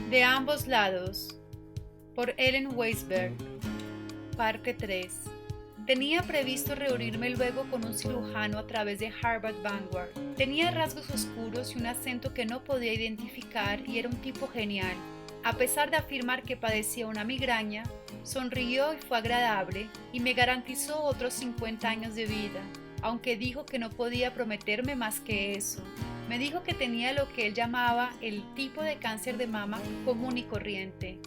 De ambos lados, por Ellen Weisberg. Parte 3. Tenía previsto reunirme luego con un cirujano a través de Harvard Vanguard. Tenía rasgos oscuros y un acento que no podía identificar y era un tipo genial. A pesar de afirmar que padecía una migraña, sonrió y fue agradable y me garantizó otros 50 años de vida, aunque dijo que no podía prometerme más que eso. Me dijo que tenía lo que él llamaba el tipo de cáncer de mama común y corriente,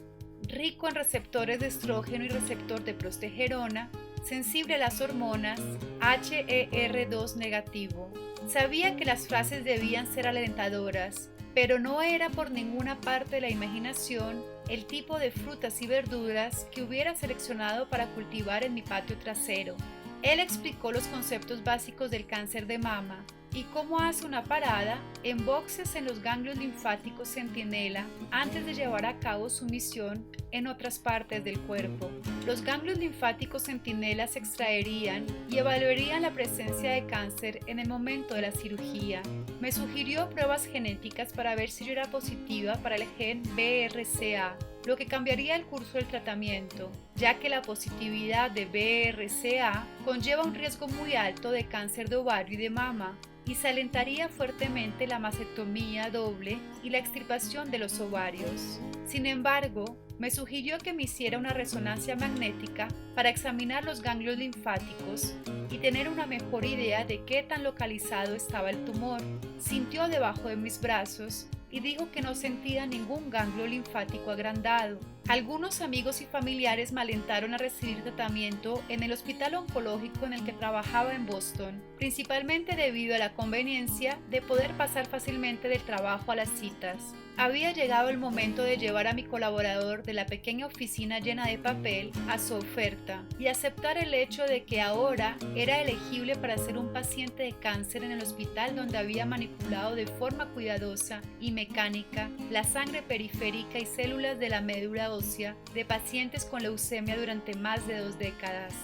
rico en receptores de estrógeno y receptor de progesterona, sensible a las hormonas, HER2 negativo. Sabía que las frases debían ser alentadoras, pero no era por ninguna parte de la imaginación el tipo de frutas y verduras que hubiera seleccionado para cultivar en mi patio trasero. Él explicó los conceptos básicos del cáncer de mama y cómo hace una parada en boxes en los ganglios linfáticos centinela antes de llevar a cabo su misión en otras partes del cuerpo. Los ganglios linfáticos centinela se extraerían y evaluarían la presencia de cáncer en el momento de la cirugía. Me sugirió pruebas genéticas para ver si yo era positiva para el gen BRCA, lo que cambiaría el curso del tratamiento, ya que la positividad de BRCA conlleva un riesgo muy alto de cáncer de ovario y de mama, y se alentaría fuertemente la mastectomía doble y la extirpación de los ovarios. Sin embargo, me sugirió que me hiciera una resonancia magnética para examinar los ganglios linfáticos y tener una mejor idea de qué tan localizado estaba el tumor. Sintió debajo de mis brazos y dijo que no sentía ningún ganglio linfático agrandado. Algunos amigos y familiares me alentaron a recibir tratamiento en el hospital oncológico en el que trabajaba en Boston, principalmente debido a la conveniencia de poder pasar fácilmente del trabajo a las citas. Había llegado el momento de llevar a mi colaborador de la pequeña oficina llena de papel a su oferta y aceptar el hecho de que ahora era elegible para ser un paciente de cáncer en el hospital donde había manipulado de forma cuidadosa y mecánica la sangre periférica y células de la médula ósea de pacientes con leucemia durante más de 2 décadas.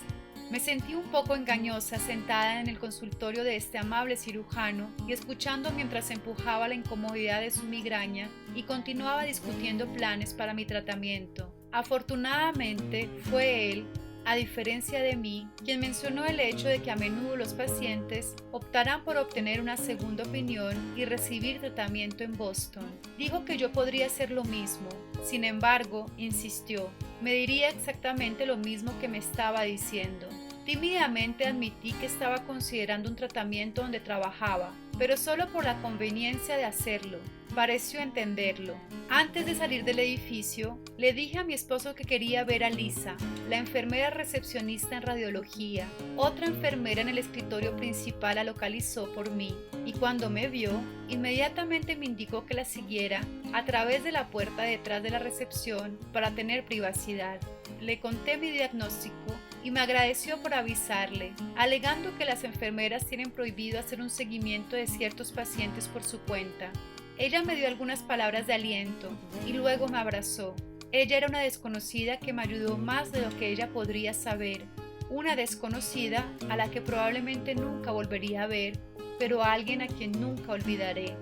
Me sentí un poco engañosa sentada en el consultorio de este amable cirujano y escuchando mientras empujaba la incomodidad de su migraña y continuaba discutiendo planes para mi tratamiento. Afortunadamente fue él, a diferencia de mí, quien mencionó el hecho de que a menudo los pacientes optarán por obtener una segunda opinión y recibir tratamiento en Boston. Dijo que yo podría hacer lo mismo. Sin embargo, insistió, me diría exactamente lo mismo que me estaba diciendo. Tímidamente admití que estaba considerando un tratamiento donde trabajaba, pero solo por la conveniencia de hacerlo. Pareció entenderlo. Antes de salir del edificio, le dije a mi esposo que quería ver a Lisa, la enfermera recepcionista en radiología. Otra enfermera en el escritorio principal la localizó por mí y cuando me vio, inmediatamente me indicó que la siguiera a través de la puerta detrás de la recepción para tener privacidad. Le conté mi diagnóstico y me agradeció por avisarle, alegando que las enfermeras tienen prohibido hacer un seguimiento de ciertos pacientes por su cuenta. Ella me dio algunas palabras de aliento y luego me abrazó. Ella era una desconocida que me ayudó más de lo que ella podría saber, una desconocida a la que probablemente nunca volvería a ver, pero a alguien a quien nunca olvidaré.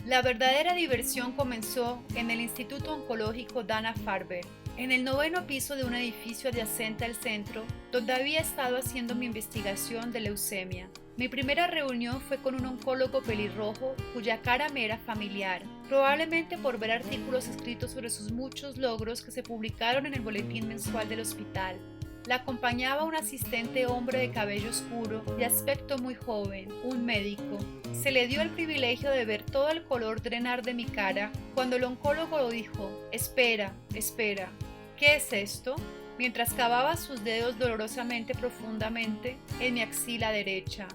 La verdadera diversión comenzó en el Instituto Oncológico Dana-Farber, en el 9º piso de un edificio adyacente al centro, donde había estado haciendo mi investigación de leucemia. Mi primera reunión fue con un oncólogo pelirrojo cuya cara me era familiar, probablemente por ver artículos escritos sobre sus muchos logros que se publicaron en el boletín mensual del hospital. La acompañaba un asistente hombre de cabello oscuro y aspecto muy joven, un médico. Se le dio el privilegio de ver todo el color drenar de mi cara cuando el oncólogo dijo: espera, espera, ¿qué es esto?, mientras cavaba sus dedos dolorosamente profundamente en mi axila derecha.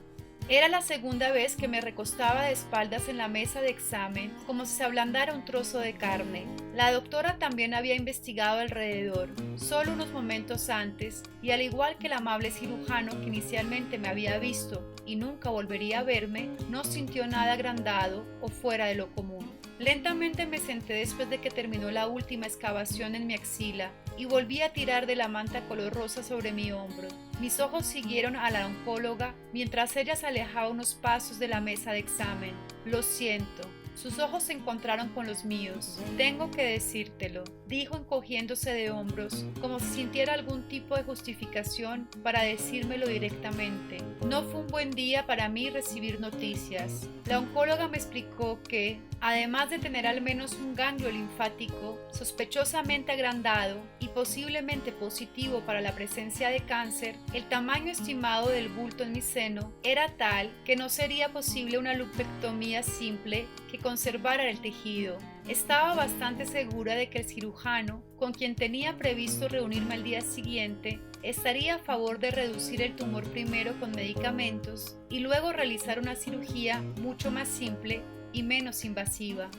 Era la segunda vez que me recostaba de espaldas en la mesa de examen, como si se ablandara un trozo de carne. La doctora también había investigado alrededor, solo unos momentos antes, y al igual que el amable cirujano que inicialmente me había visto y nunca volvería a verme, no sintió nada agrandado o fuera de lo común. Lentamente me senté después de que terminó la última excavación en mi axila y volví a tirar de la manta color rosa sobre mi hombro. Mis ojos siguieron a la oncóloga mientras ella se alejaba unos pasos de la mesa de examen. Lo siento, Sus ojos se encontraron con los míos. «Tengo que decírtelo», dijo encogiéndose de hombros, como si sintiera algún tipo de justificación para decírmelo directamente. No fue un buen día para mí recibir noticias. La oncóloga me explicó que, además de tener al menos un ganglio linfático sospechosamente agrandado y posiblemente positivo para la presencia de cáncer, el tamaño estimado del bulto en mi seno era tal que no sería posible una lumpectomía simple que conservara el tejido. Estaba bastante segura de que el cirujano, con quien tenía previsto reunirme al día siguiente, estaría a favor de reducir el tumor primero con medicamentos y luego realizar una cirugía mucho más simple y menos invasiva.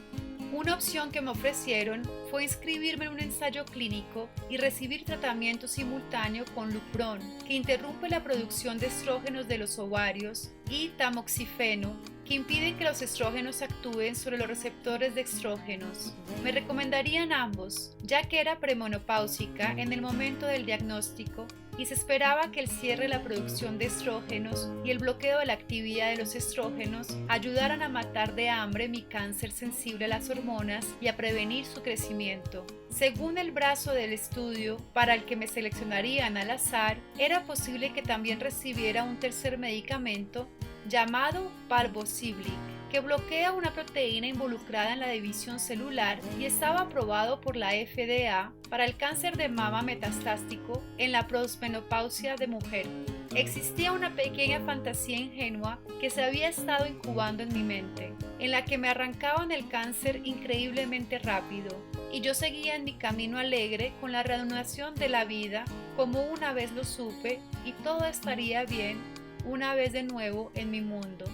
Una opción que me ofrecieron fue inscribirme en un ensayo clínico y recibir tratamiento simultáneo con Lupron, que interrumpe la producción de estrógenos de los ovarios, y tamoxifeno, que impiden que los estrógenos actúen sobre los receptores de estrógenos. Me recomendarían ambos, ya que era premenopáusica en el momento del diagnóstico y se esperaba que el cierre de la producción de estrógenos y el bloqueo de la actividad de los estrógenos ayudaran a matar de hambre mi cáncer sensible a las hormonas y a prevenir su crecimiento. Según el brazo del estudio, para el que me seleccionarían al azar, era posible que también recibiera un tercer medicamento llamado Palbociclib, que bloquea una proteína involucrada en la división celular y estaba aprobado por la FDA para el cáncer de mama metastásico en la posmenopausia de mujer. Existía una pequeña fantasía ingenua que se había estado incubando en mi mente, en la que me arrancaban el cáncer increíblemente rápido, y yo seguía en mi camino alegre con la reanudación de la vida como una vez lo supe, y todo estaría bien una vez de nuevo en mi mundo.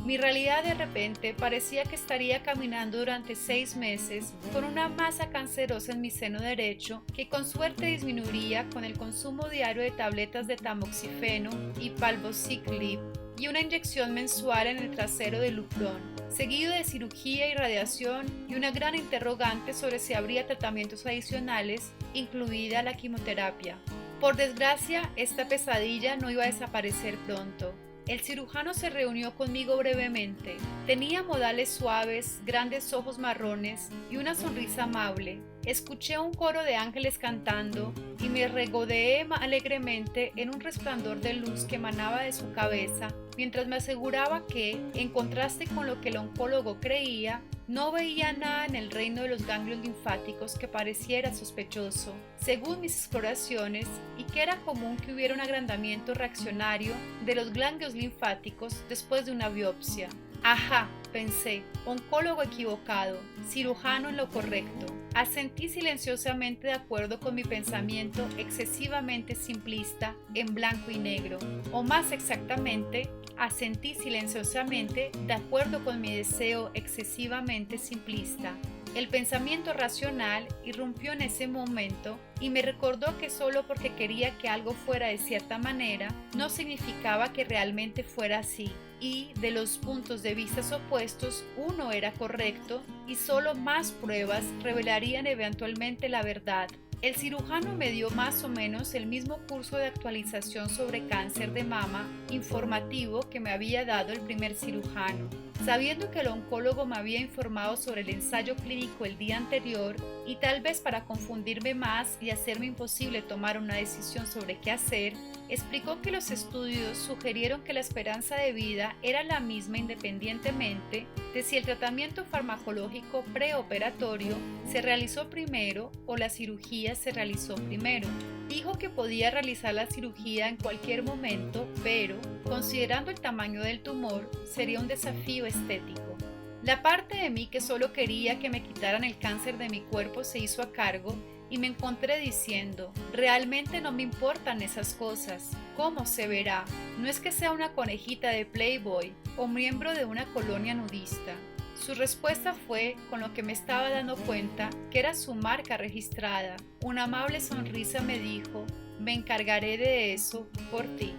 Mi realidad de repente parecía que estaría caminando durante 6 meses con una masa cancerosa en mi seno derecho que con suerte disminuiría con el consumo diario de tabletas de tamoxifeno y palbociclib y una inyección mensual en el trasero de Lupron, seguido de cirugía y radiación y una gran interrogante sobre si habría tratamientos adicionales, incluida la quimioterapia. Por desgracia, esta pesadilla no iba a desaparecer pronto. El cirujano se reunió conmigo brevemente. Tenía modales suaves, grandes ojos marrones y una sonrisa amable. Escuché un coro de ángeles cantando y me regodeé alegremente en un resplandor de luz que emanaba de su cabeza, mientras me aseguraba que, en contraste con lo que el oncólogo creía, no veía nada en el reino de los ganglios linfáticos que pareciera sospechoso, según mis exploraciones, y que era común que hubiera un agrandamiento reaccionario de los ganglios linfáticos después de una biopsia. Ajá, pensé, oncólogo equivocado, cirujano en lo correcto. Asentí silenciosamente de acuerdo con mi pensamiento excesivamente simplista en blanco y negro, o más exactamente, asentí silenciosamente de acuerdo con mi deseo excesivamente simplista. El pensamiento racional irrumpió en ese momento y me recordó que solo porque quería que algo fuera de cierta manera, no significaba que realmente fuera así, y de los puntos de vista opuestos uno era correcto y solo más pruebas revelarían eventualmente la verdad. El cirujano me dio más o menos el mismo curso de actualización sobre cáncer de mama informativo que me había dado el primer cirujano. Sabiendo que el oncólogo me había informado sobre el ensayo clínico el día anterior, y tal vez para confundirme más y hacerme imposible tomar una decisión sobre qué hacer, explicó que los estudios sugirieron que la esperanza de vida era la misma independientemente de si el tratamiento farmacológico preoperatorio se realizó primero o la cirugía se realizó primero. Dijo que podía realizar la cirugía en cualquier momento, pero, considerando el tamaño del tumor, sería un desafío estético. La parte de mí que solo quería que me quitaran el cáncer de mi cuerpo se hizo a cargo y me encontré diciendo, realmente no me importan esas cosas. ¿Cómo se verá? No es que sea una conejita de Playboy o miembro de una colonia nudista. Su respuesta fue, con lo que me estaba dando cuenta, que era su marca registrada. Una amable sonrisa me dijo, me encargaré de eso por ti.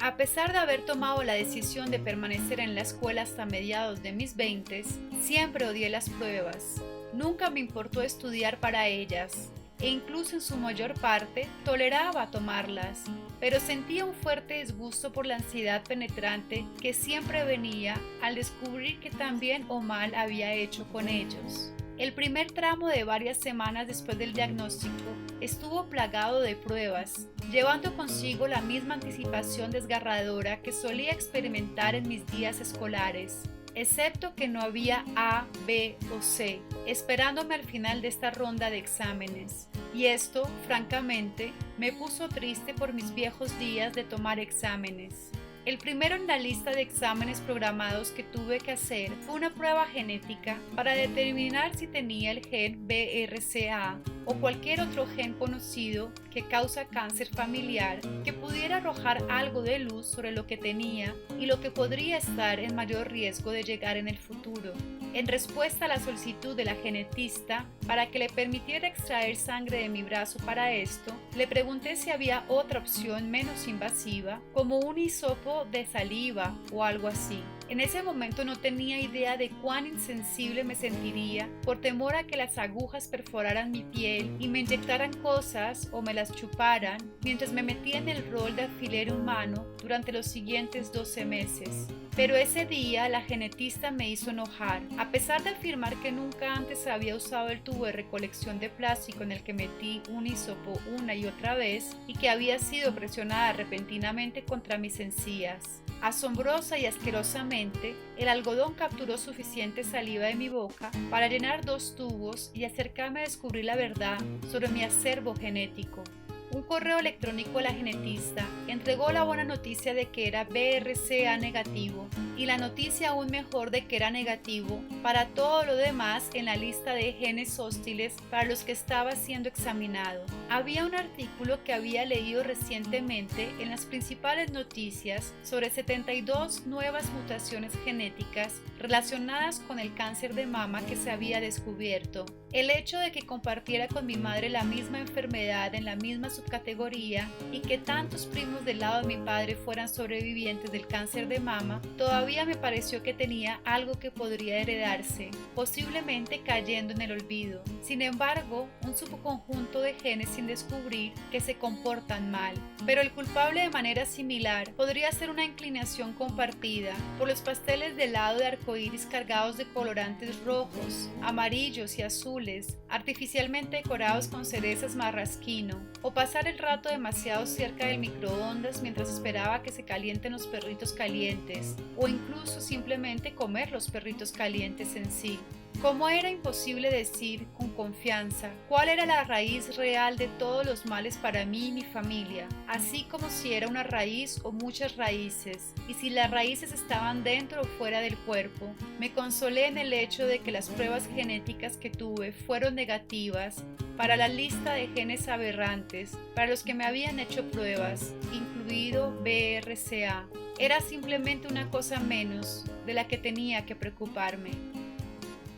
A pesar de haber tomado la decisión de permanecer en la escuela hasta mediados de mis 20s, siempre odié las pruebas. Nunca me importó estudiar para ellas. e incluso en su mayor parte toleraba tomarlas, pero sentía un fuerte disgusto por la ansiedad penetrante que siempre venía al descubrir que tan bien o mal había hecho con ellos. El primer tramo de varias semanas después del diagnóstico estuvo plagado de pruebas, llevando consigo la misma anticipación desgarradora que solía experimentar en mis días escolares, excepto que no había A, B o C, esperándome al final de esta ronda de exámenes. Y esto, francamente, me puso triste por mis viejos días de tomar exámenes. El primero en la lista de exámenes programados que tuve que hacer fue una prueba genética para determinar si tenía el gen BRCA o cualquier otro gen conocido que causa cáncer familiar que pudiera arrojar algo de luz sobre lo que tenía y lo que podría estar en mayor riesgo de llegar en el futuro. En respuesta a la solicitud de la genetista para que le permitiera extraer sangre de mi brazo para esto, le pregunté si había otra opción menos invasiva, como un hisopo de saliva o algo así. En ese momento no tenía idea de cuán insensible me sentiría por temor a que las agujas perforaran mi piel y me inyectaran cosas o me las chuparan mientras me metía en el rol de alfiler humano durante los siguientes 12 meses. Pero ese día la genetista me hizo enojar. A pesar de afirmar que nunca antes había usado el tubo de recolección de plástico en el que metí un hisopo una y otra vez y que había sido presionada repentinamente contra mis encías. Asombrosa y asquerosamente, el algodón capturó suficiente saliva de mi boca para llenar 2 tubos y acercarme a descubrir la verdad sobre mi acervo genético. Un correo electrónico a la genetista entregó la buena noticia de que era BRCA negativo y la noticia aún mejor de que era negativo para todo lo demás en la lista de genes hostiles para los que estaba siendo examinado. Había un artículo que había leído recientemente en las principales noticias sobre 72 nuevas mutaciones genéticas relacionadas con el cáncer de mama que se había descubierto. El hecho de que compartiera con mi madre la misma enfermedad en la misma subcategoría y que tantos primos del lado de mi padre fueran sobrevivientes del cáncer de mama, todavía me pareció que tenía algo que podría heredarse, posiblemente cayendo en el olvido. Sin embargo, un subconjunto de genes sin descubrir que se comportan mal. Pero el culpable de manera similar podría ser una inclinación compartida por los pasteles de helado de arcoíris cargados de colorantes rojos, amarillos y azules, artificialmente decorados con cerezas marrasquino, o pasar el rato demasiado cerca del microondas mientras esperaba que se calienten los perritos calientes, o incluso simplemente comer los perritos calientes en sí. ¿Cómo era imposible decir con confianza cuál era la raíz real de todos los males para mí y mi familia, así como si era una raíz o muchas raíces, y si las raíces estaban dentro o fuera del cuerpo? Me consolé en el hecho de que las pruebas genéticas que tuve fueron negativas para la lista de genes aberrantes para los que me habían hecho pruebas, incluido BRCA. Era simplemente una cosa menos de la que tenía que preocuparme.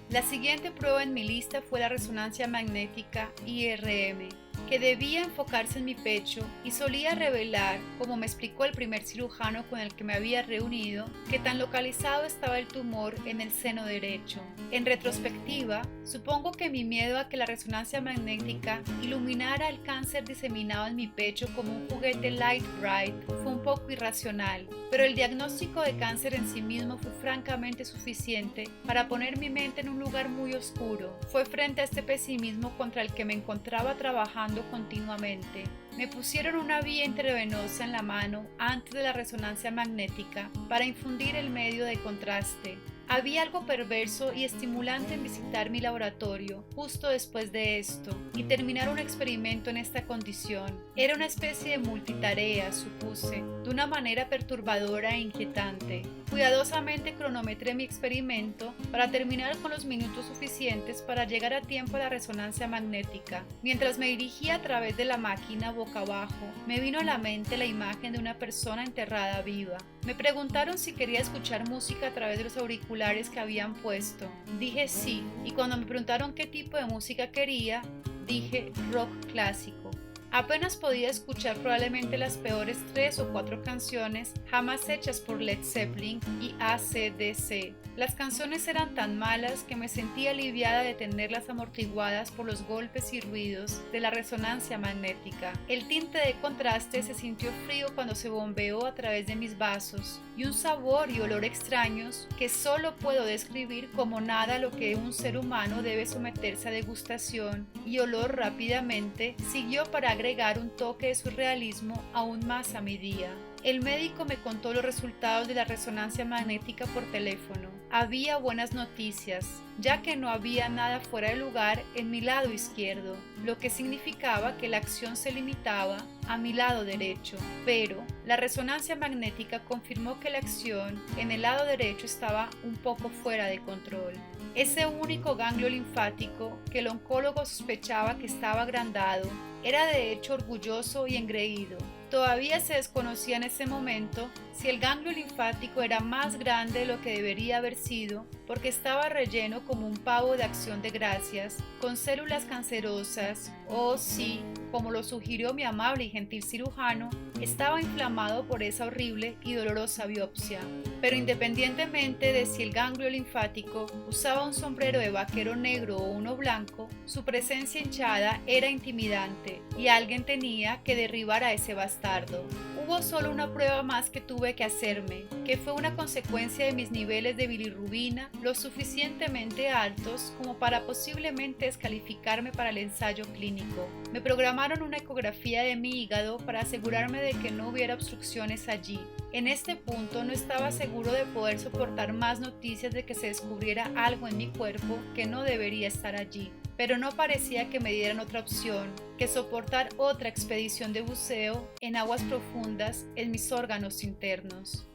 La siguiente prueba en mi lista fue la resonancia magnética IRM, que debía enfocarse en mi pecho y solía revelar, como me explicó el primer cirujano con el que me había reunido, que tan localizado estaba el tumor en el seno derecho. En retrospectiva, supongo que mi miedo a que la resonancia magnética iluminara el cáncer diseminado en mi pecho como un juguete light bright fue un poco irracional, pero el diagnóstico de cáncer en sí mismo fue francamente suficiente para poner mi mente en un lugar muy oscuro. Fue frente a este pesimismo contra el que me encontraba trabajando continuamente. Me pusieron una vía intravenosa en la mano antes de la resonancia magnética para infundir el medio de contraste. Había algo perverso y estimulante en visitar mi laboratorio justo después de esto y terminar un experimento en esta condición. Era una especie de multitarea, supuse, de una manera perturbadora e inquietante. Cuidadosamente cronometré mi experimento para terminar con los minutos suficientes para llegar a tiempo a la resonancia magnética. Mientras me dirigía a través de la máquina boca abajo, me vino a la mente la imagen de una persona enterrada viva. Me preguntaron si quería escuchar música a través de los auriculares que habían puesto. Dije sí, y cuando me preguntaron qué tipo de música quería, dije rock clásico. Apenas podía escuchar probablemente las peores 3 o 4 canciones jamás hechas por Led Zeppelin y AC/DC. Las canciones eran tan malas que me sentía aliviada de tenerlas amortiguadas por los golpes y ruidos de la resonancia magnética. El tinte de contraste se sintió frío cuando se bombeó a través de mis vasos, y un sabor y olor extraños que solo puedo describir como nada a lo que un ser humano debe someterse a degustación y olor rápidamente, siguió para agregar un toque de surrealismo aún más a mi día. El médico me contó los resultados de la resonancia magnética por teléfono. Había buenas noticias, ya que no había nada fuera de lugar en mi lado izquierdo, lo que significaba que la acción se limitaba a mi lado derecho. Pero la resonancia magnética confirmó que la acción en el lado derecho estaba un poco fuera de control. Ese único ganglio linfático que el oncólogo sospechaba que estaba agrandado era de hecho orgulloso y engreído. Todavía se desconocía en ese momento si el ganglio linfático era más grande de lo que debería haber sido, porque estaba relleno como un pavo de acción de gracias, con células cancerosas, o si, como lo sugirió mi amable y gentil cirujano, estaba inflamado por esa horrible y dolorosa biopsia. Pero independientemente de si el ganglio linfático usaba un sombrero de vaquero negro o uno blanco, su presencia hinchada era intimidante y alguien tenía que derribar a ese bastardo. Hubo solo una prueba más que tuve que hacerme, que fue una consecuencia de mis niveles de bilirrubina lo suficientemente altos como para posiblemente descalificarme para el ensayo clínico. Me programaron una ecografía de mi hígado para asegurarme de que no hubiera obstrucciones allí. En este punto no estaba seguro de poder soportar más noticias de que se descubriera algo en mi cuerpo que no debería estar allí, pero no parecía que me dieran otra opción que soportar otra expedición de buceo en aguas profundas en mis órganos internos.